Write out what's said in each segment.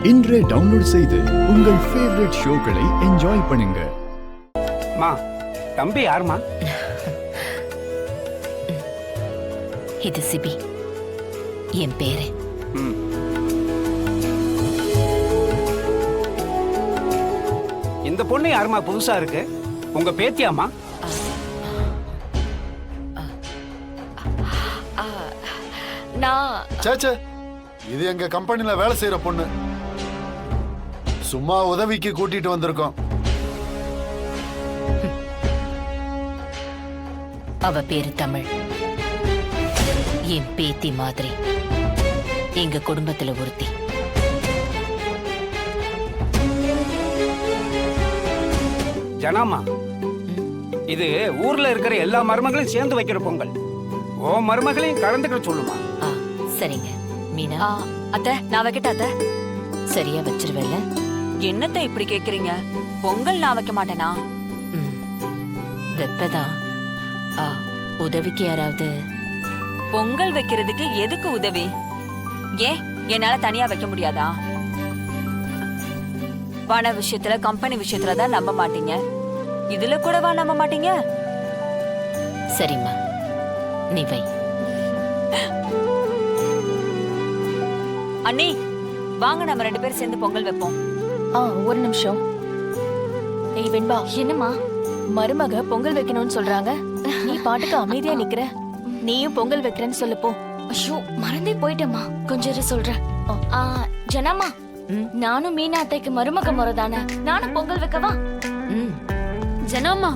இன்றே டவுன்லோட் செய்து உங்கள் ஃபேவரட் ஷோக்களை என்ஜாய் பண்ணுங்க. மா, தம்பி யாருமா? இது சிபி, என் பேரு. இந்த பொண்ணு யாருமா புதுசா இருக்கு? உங்க பேத்தியாமா? சேச்சே, இது எங்க கம்பெனில வேலை செய்யற பொண்ணு. சும்மா உதவிக்கு கூட்டிட்டு வந்திருக்கோம். அவ பேரு தமிழ். என் பேத்தி மாதிரி. எங்க குடும்பத்துல ஒருத்தி. ஜனாமா, இது ஊர்ல இருக்கிற எல்லா மருமகளையும் சேர்ந்து வைக்கிற பொங்கல். ஓ மருமகளையும் கலந்துக்க சொல்லுமா? சரிங்க. மீனா, அத்தை, நான் வைக்கட்ட அத்தை? சரியா வச்சிருவேல? என்னத்தை இப்படி கேக்குறீங்க? பொங்கல் நான் வைக்க மாட்டேனா? வெப்பதான். உதவிக்கு யாராவது? பொங்கல் வைக்கிறதுக்கு எதுக்கு உதவி? ஏன் என்னால தனியா வைக்க முடியாதா? பண விஷயத்துல, கம்பெனி விஷயத்துல தான் நம்ப மாட்டீங்க. இதுல கூடவா நம்ப மாட்டீங்க? சரிம்மா, நீ வை. அண்ணி, வாங்க நம்ம 2 பேரும் சேர்ந்து பொங்கல் வைப்போம். ஒரு நிமிஷம். ஏய் வெண்பா, என்னம்மா மருமக பொங்கல் வைக்கணும்னு சொல்றாங்க, நீ பாட்டுக்கு அமைதியா நிக்கிற. நீயும் பொங்கல் வைக்கிறேன்னு சொல்லு போ. ஐயோ, மறந்தே போயிட்டேம்மா, கொஞ்சம் இரு சொல்றேன். ஜனாமா, நானும் மீனா அத்தைக்கு மருமக முறை தானே, நானும் பொங்கல் வைக்கவா? ஜனாமா,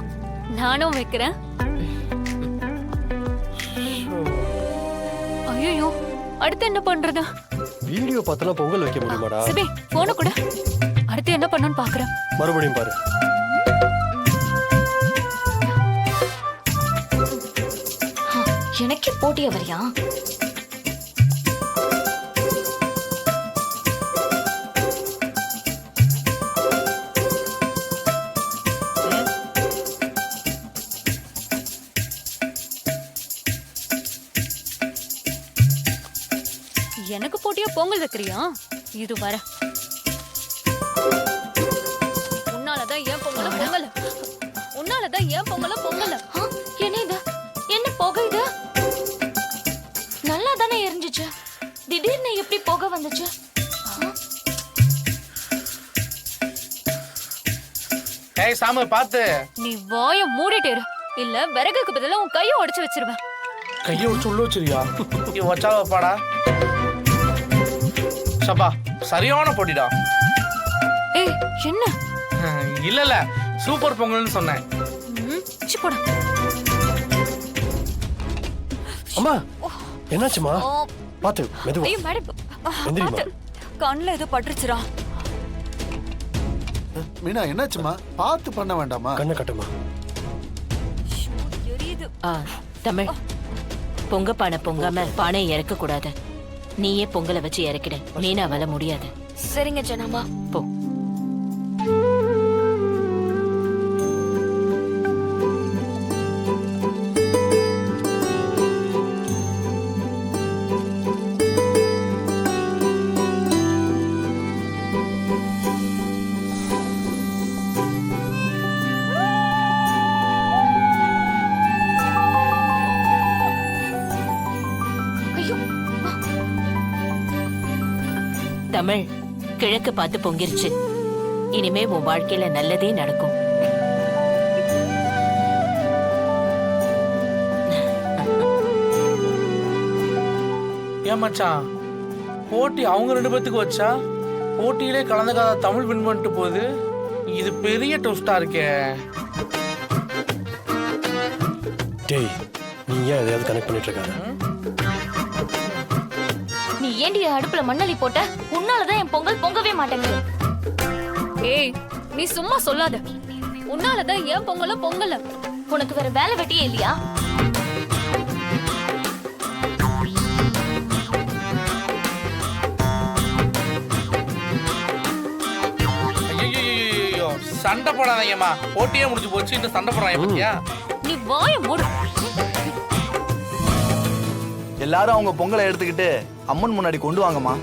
நானும் வைக்கிறேன். ஐயோ, அடுத்து என்ன பண்றது? வீடியோ பார்த்தலாம் பொங்கல் வைக்க முடியுமாடா? சிபி, போன கூட. அடுத்து என்ன பண்ணணும்னு பாக்குறேன். மறுபடியும் பாரு. எனக்கே போட்டியா வரியா? எனக்கு போட்டியா பொங்கல் வைக்கிறியா? இது வர. உன்னாலதான் ஏன் பொங்கல பொங்கல், உன்னாலதான் ஏன் பொங்கல பொங்கல். என்ன இது? என்ன புகை இது? நல்லா தானே எரிஞ்சிச்சு, திடீர்னு எப்படி புகை வந்துச்சு? ஏய் சாமு, பாத்து. நீ வாய மூடிட்டே இரு, இல்ல விறகுக்கு பதிலா உன் கையை உடைச்சு வச்சிருவேன். கையை உடைச்சு உள்ள வச்சிருக்கியா? நீ வச்சா வைப்பாடா. சபா, சரியான பொடிடா. ஏய், என்ன? இல்ல சூப்பர் பொங்கல்னு சொன்னேன். போடா. அம்மா, என்னாச்சுமா? பாத்து, மெதுவா. ஐயோ மேடம், எந்திரிமா. கண்ணுல ஏதோ பட்டுருச்சுடா. மீனா, என்னாச்சுமா? பார்த்து பண்ண வேண்டாமா? கண்ணை கட்டுமா. எரியுது. தமிழ், பொங்க பானை பொங்காம பானையை இறக்க கூடாது. நீயே பொங்கலை வச்சு இறக்கிடு. மீனாவால முடியாது. சரிங்க ஜனாமா. போ. தமிழ், கிழக்கு பார்த்து பொங்கிருச்சு. இனிமே உன் வாழ்க்கையில நல்லதே நடக்கும். ஏன் மச்சான், போட்டி அவங்க 2 பேத்துக்கு வச்சா போட்டியிலே கலந்துக்காத தமிழ் வின் பண்ணிட்டு போகுது. இது பெரிய ட்விஸ்டா இருக்கே. டேய், நீ ஏன் எதையாவது கனெக்ட் பண்ணிட்டு இருக்காங்க? நீ ஏண்டி அடுப்புல மண்ணலி போட்ட? உன்னாலதான் என் பொங்கல் பொங்கவே மாட்டேங்குது. ஏய், நீ சும்மா சொல்லாத. உன்னாலதான் ஏன் பொங்கல பொங்கல. உனக்கு வேற வேலை வெட்டியே இல்லையா? ஐயோ, சண்டை போடாதீங்கம்மா. போட்டியே முடிஞ்சு போச்சு, இன்னும் சண்டை போடுறாங்க பத்தியா? நீ வாய மூடு. எல்லாரும் அவங்க பொங்கலை எடுத்துக்கிட்டு அம்மன் முன்னாடி கொண்டு வாங்கம்மா.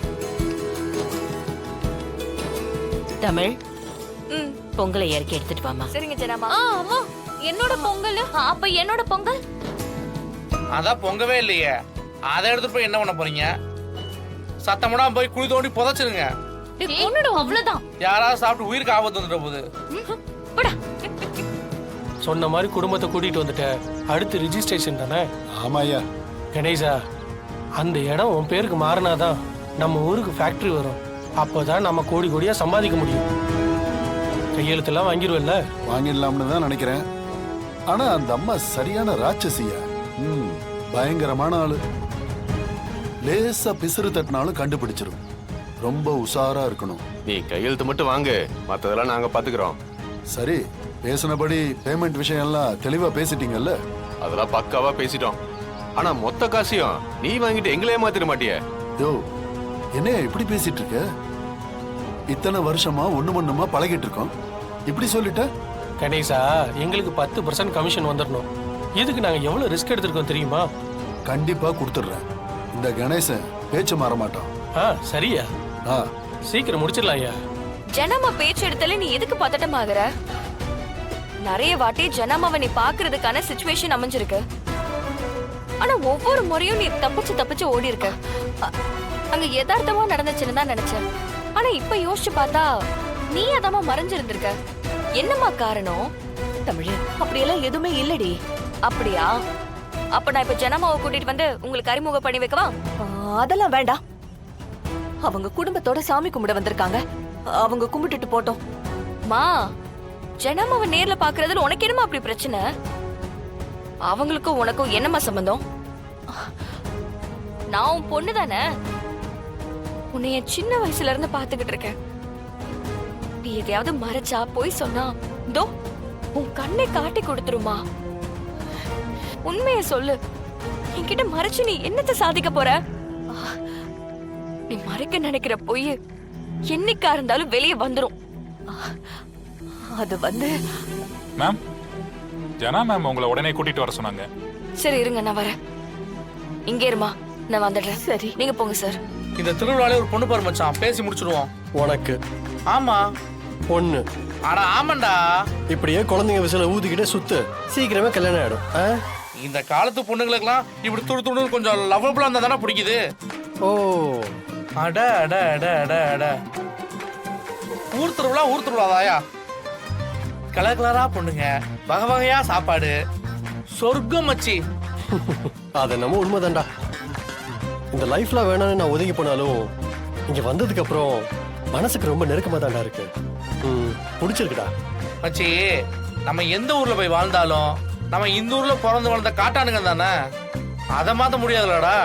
தமிழ் பொங்கலை இறக்கி எடுத்துட்டு வாமா. சரிங்க ஜனாமா. அம்மா என்னோட பொங்கல் அப்ப என்னோட பொங்கல் அதான் பொங்கவே இல்லையே, அதை எடுத்துட்டு போய் என்ன பண்ண போறீங்க? சத்தமுடாம போய் குழி தோண்டி புதைச்சிருங்க. என்னோட அவ்வளவுதான். யாராவது சாப்பிட்டு உயிருக்கு ஆபத்து வந்துட்ட போகுது. சொன்ன மாதிரி குடும்பத்தை கூட்டிட்டு வந்துட்ட. அடுத்து ரிஜிஸ்ட்ரேஷன் தானே? ஆமாய்யா. கணேசா, அந்த இடம் உன் பேருக்கு மாறினாதான் நம்ம ஊருக்கு ஃபேக்டரி வரும். அப்போதான் நம்ம கோடி கோடியா சம்பாதிக்க முடியும். கையெழுத்தெல்லாம் வாங்கிடுவல்ல? வாங்கிடலாம்னு தான் நினைக்கிறேன். ஆனா அந்த அம்மா சரியான ராட்சசியா. பயங்கரமான ஆளு. லேசா பிசுறு தட்டினாலும் கண்டுபிடிச்சிரும். ரொம்ப உஷாரா இருக்கணும். நீ கையெழுத்து மட்டும் வாங்கு, மத்ததெல்லாம் நாங்க பாத்துக்கிறோம். சரி, பேசினபடி பேமெண்ட் விஷயம் எல்லாம் தெளிவா பேசிட்டீங்கல்ல? அதெல்லாம் பக்காவா பேசிட்டோம். ஆனா மொத்த காசையும் நீ வாங்கிட்டு எங்களே மாத்திர மாட்டிய? யோ, என்னையா இப்படி பேசிட்டு இருக்க? இத்தனை வருஷமா ஒண்ணுமா பழகிட்டு இருக்கோம், இப்படி சொல்லிட்ட? கணேசா, எங்களுக்கு 10% கமிஷன் வந்துடணும். இதுக்கு நாங்க எவ்வளவு ரிஸ்க் எடுத்திருக்கோம் தெரியுமா? கண்டிப்பா கொடுத்துடுறேன். இந்த கணேசன் பேச்சு மாற மாட்டான். சரியா? சீக்கிரம் முடிச்சிடலாம் ஐயா. ஜனமா பேச்சு எடுத்தாலே நீ எதுக்கு பதட்டமாகற? நிறைய வாட்டி ஜனமாவை நீ பாக்குறதுக்கான சிச்சுவேஷன் அமைஞ்சிருக்கு. ஆனா ஒவ்வொரு முறையும் நீ தப்பிச்சு ஓடி இருக்க. அங்க யதார்த்தமா நடந்துச்சுன்னு தான் நினைச்சேன். ஆனா இப்ப யோசிச்சு பார்த்தா நீ அதாம மறைஞ்சிருந்திருக்க. என்னம்மா காரணம்? தமிழ், அப்படியெல்லாம் எதுவுமே இல்லடி. அப்படியா? அப்ப நான் இப்ப ஜனமாவை கூட்டிட்டு வந்து உங்களுக்கு அறிமுகம் பண்ணி வைக்கவா? அதெல்லாம் வேண்டாம். அவங்க குடும்பத்தோட சாமி கும்பிட வந்திருக்காங்க. அவங்க கும்பிட்டுட்டு போட்டோம். மா, ஜனமாவை நேர்ல பாக்குறதுல உனக்கு என்னமா அப்படி பிரச்சனை? அவங்களுக்கும் உனக்கும் என்னம்மா சம்பந்தம்? நான் உன் பொண்ணு தானே. உன்னைய சின்ன வயசுல இருந்து பாத்துக்கிட்டு இருக்கேன். நீ எதையாவது மறைச்சா போய் சொன்னா தோ உன் கண்ணை காட்டி கொடுத்துருமா. உண்மைய சொல்லு. என்கிட்ட மறைச்சு நீ என்னத்த சாதிக்க போற? நீ மறைக்க நினைக்கிற பொய் என்னைக்கா இருந்தாலும் வெளியே வந்துரும். அது வந்து மேம், ஜனா மேம் உங்களை உடனே கூட்டிட்டு வர சொன்னாங்க. சரி இருங்க, நான் வரேன். இங்கே இருமா, நான் வந்துடுறேன். சரி, நீங்க போங்க சார். இந்த திருவிழாலே ஒரு பொண்ணு பாரு மச்சான், பேசி முடிச்சிடுவோம். உனக்கு ஆமா. பொண்ணு? ஆனா ஆமாண்டா. இப்படியே குழந்தைங்க விசில ஊதிக்கிட்டே சுத்து, சீக்கிரமே கல்யாணம் ஆயிடும். இந்த காலத்து பொண்ணுங்களுக்குலாம் இப்படி துடு கொஞ்சம் லவ்வபிளா இருந்தா தானே பிடிக்குது. ஓ, அட அட அட அட அட. ஊர் திருவிழாதாயா. கலர் கலரா பொண்ணுங்க, வகை வகையா சாப்பாடு, சொர்க்கம் மச்சி. அது நம்ம உண்மைதான்டா. இந்த லைஃப்ல வேணும்னு நான் ஒதுங்கி போனாலும் இங்க வந்ததுக்கு அப்புறம் மனசுக்கு ரொம்ப நெருக்கமா தான்டா இருக்கு. பிடிச்சிருக்குடா மச்சி. நம்ம எந்த ஊர்ல போய் வாழ்ந்தாலும் நம்ம இந்த ஊர்ல பிறந்து வளர்ந்த காட்டானுங்க தானே. அதை மாத்த முடியாதுலடா.